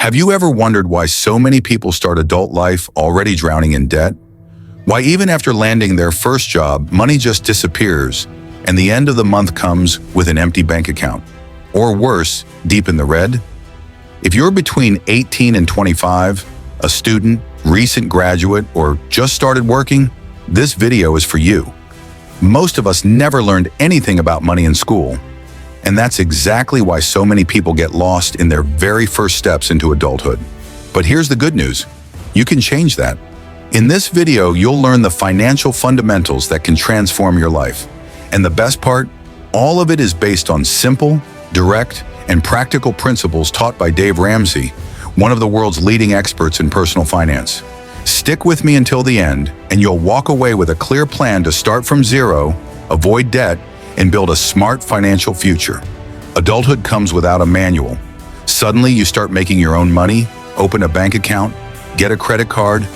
Have you ever wondered why so many people start adult life already drowning in debt? Why even after landing their first job, money just disappears and the end of the month comes with an empty bank account? Or worse, deep in the red? If you're between 18 and 25, a student, recent graduate, or just started working, this video is for you. Most of us never learned anything about money in school, and that's exactly why so many people get lost in their very first steps into adulthood. But here's the good news. You can change that. In this video, you'll learn the financial fundamentals that can transform your life. And the best part, all of it is based on simple, direct, and practical principles taught by Dave Ramsey, one of the world's leading experts in personal finance. Stick with me until the end, and you'll walk away with a clear plan to start from zero, avoid debt, and build a smart financial future. Adulthood comes without a manual. Suddenly, you start making your own money, open a bank account, get a credit card,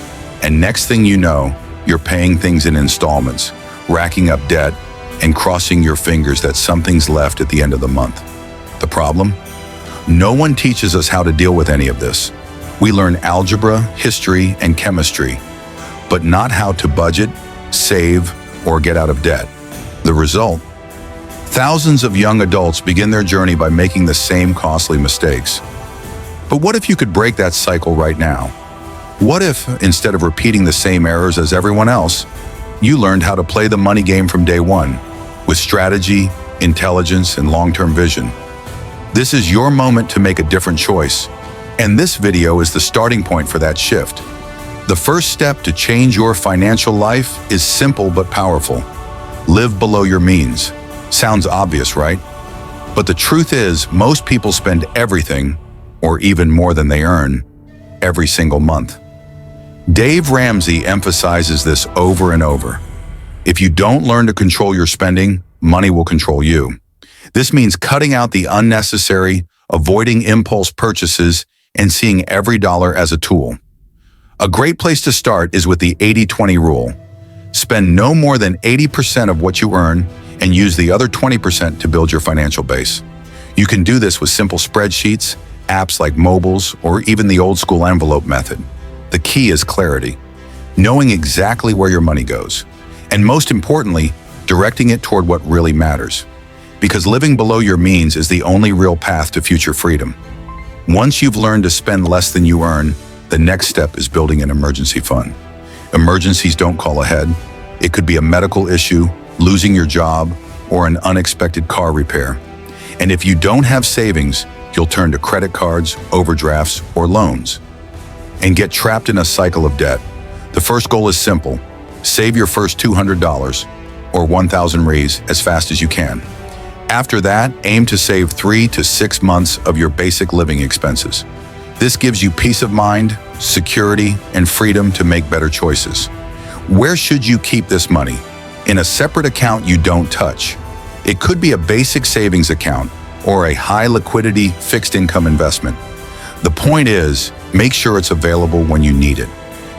and next thing you know, you're paying things in installments, racking up debt, and crossing your fingers that something's left at the end of the month. The problem? No one teaches us how to deal with any of this. We learn algebra, history, and chemistry, but not how to budget, save, or get out of debt. The result? Thousands of young adults begin their journey by making the same costly mistakes. But what if you could break that cycle right now? What if, instead of repeating the same errors as everyone else, you learned how to play the money game from day one, with strategy, intelligence, and long-term vision? This is your moment to make a different choice, and this video is the starting point for that shift. The first step to change your financial life is simple but powerful. Live below your means. Sounds obvious, right? But the truth is, most people spend everything, or even more than they earn, every single month. Dave Ramsey emphasizes this over and over. If you don't learn to control your spending, money will control you. This means cutting out the unnecessary, avoiding impulse purchases, and seeing every dollar as a tool. A great place to start is with the 80-20 rule. Spend no more than 80% of what you earn and use the other 20% to build your financial base. You can do this with simple spreadsheets, apps like mobiles, or even the old school envelope method. The key is clarity, knowing exactly where your money goes, and most importantly, directing it toward what really matters. Because living below your means is the only real path to future freedom. Once you've learned to spend less than you earn, the next step is building an emergency fund. Emergencies don't call ahead. It could be a medical issue, losing your job, or an unexpected car repair. And if you don't have savings, you'll turn to credit cards, overdrafts, or loans, and get trapped in a cycle of debt. The first goal is simple. Save your first $200 or 1,000 Rs as fast as you can. After that, aim to save 3 to 6 months of your basic living expenses. This gives you peace of mind, security, and freedom to make better choices. Where should you keep this money? In a separate account you don't touch. It could be a basic savings account or a high liquidity fixed income investment. The point is, make sure it's available when you need it.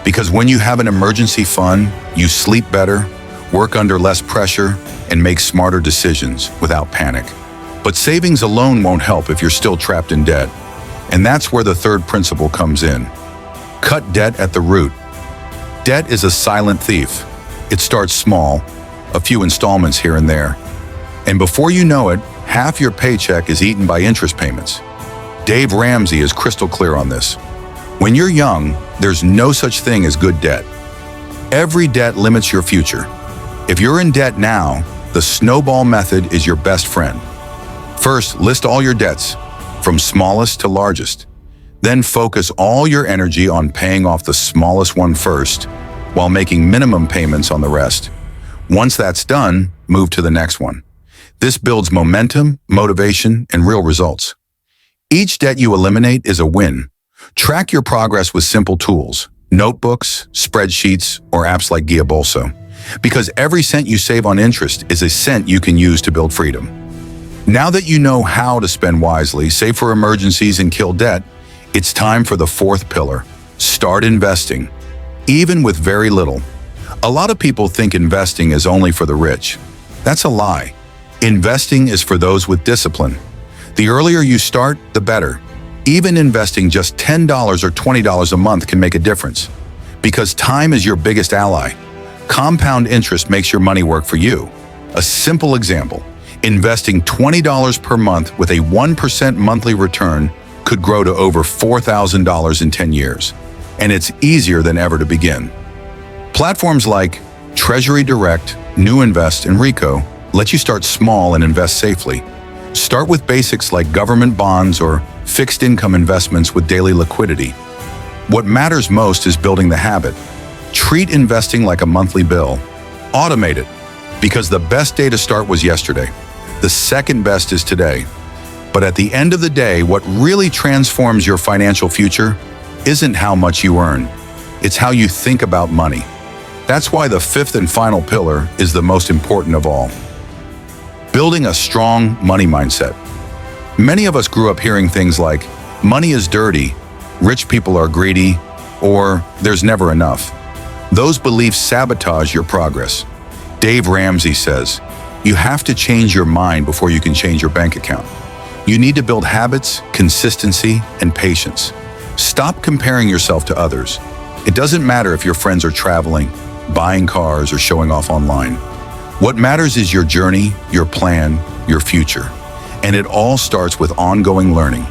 Because when you have an emergency fund, you sleep better, work under less pressure, and make smarter decisions without panic. But savings alone won't help if you're still trapped in debt. And that's where the third principle comes in. Cut debt at the root. Debt is a silent thief. It starts small, a few installments here and there. And before you know it, half your paycheck is eaten by interest payments. Dave Ramsey is crystal clear on this. When you're young, there's no such thing as good debt. Every debt limits your future. If you're in debt now, the snowball method is your best friend. First, list all your debts, from smallest to largest. Then focus all your energy on paying off the smallest one first, while making minimum payments on the rest. Once that's done, move to the next one. This builds momentum, motivation, and real results. Each debt you eliminate is a win. Track your progress with simple tools, notebooks, spreadsheets, or apps like Guia Bolso. Because every cent you save on interest is a cent you can use to build freedom. Now that you know how to spend wisely, save for emergencies, and kill debt, it's time for the fourth pillar. Start investing, even with very little. A lot of people think investing is only for the rich. That's a lie. Investing is for those with discipline. The earlier you start, the better. Even investing just $10 or $20 a month can make a difference. Because time is your biggest ally. Compound interest makes your money work for you. A simple example, investing $20 per month with a 1% monthly return could grow to over $4,000 in 10 years. And it's easier than ever to begin. Platforms like Treasury Direct, New Invest, and Rico let you start small and invest safely. Start with basics like government bonds or fixed income investments with daily liquidity. What matters most is building the habit. Treat investing like a monthly bill. Automate it, because the best day to start was yesterday. The second best is today. But at the end of the day, what really transforms your financial future isn't how much you earn. It's how you think about money. That's why the fifth and final pillar is the most important of all. Building a strong money mindset. Many of us grew up hearing things like, money is dirty, rich people are greedy, or there's never enough. Those beliefs sabotage your progress. Dave Ramsey says, you have to change your mind before you can change your bank account. You need to build habits, consistency, and patience. Stop comparing yourself to others. It doesn't matter if your friends are traveling, buying cars, or showing off online. What matters is your journey, your plan, your future. And it all starts with ongoing learning.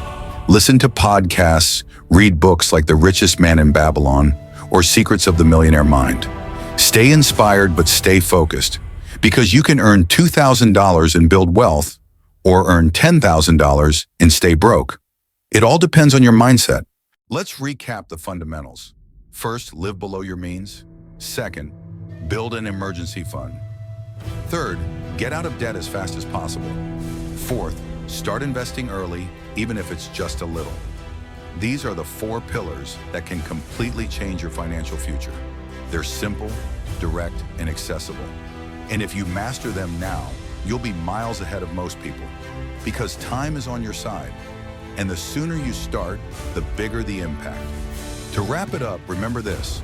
Listen to podcasts, read books like The Richest Man in Babylon or Secrets of the Millionaire Mind. Stay inspired, but stay focused, because you can earn $2,000 and build wealth, or earn $10,000 and stay broke. It all depends on your mindset. Let's recap the fundamentals. First, live below your means. Second, build an emergency fund. Third, get out of debt as fast as possible. Fourth, start investing early, even if it's just a little. These are the 4 pillars that can completely change your financial future. They're simple, direct, and accessible. And if you master them now, you'll be miles ahead of most people, because time is on your side. And the sooner you start, the bigger the impact. To wrap it up, remember this: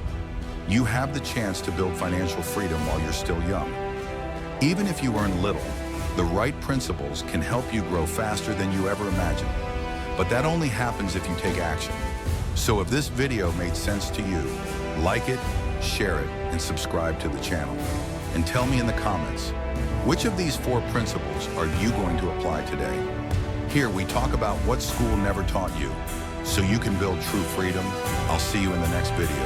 you have the chance to build financial freedom while you're still young. Even if you earn little, the right principles can help you grow faster than you ever imagined. But that only happens if you take action. So if this video made sense to you, like it, share it, and subscribe to the channel. And tell me in the comments, which of these 4 principles are you going to apply today? Here we talk about what school never taught you, so you can build true freedom. I'll see you in the next video.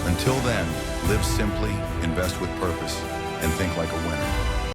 Until then, live simply, invest with purpose, and think like a winner.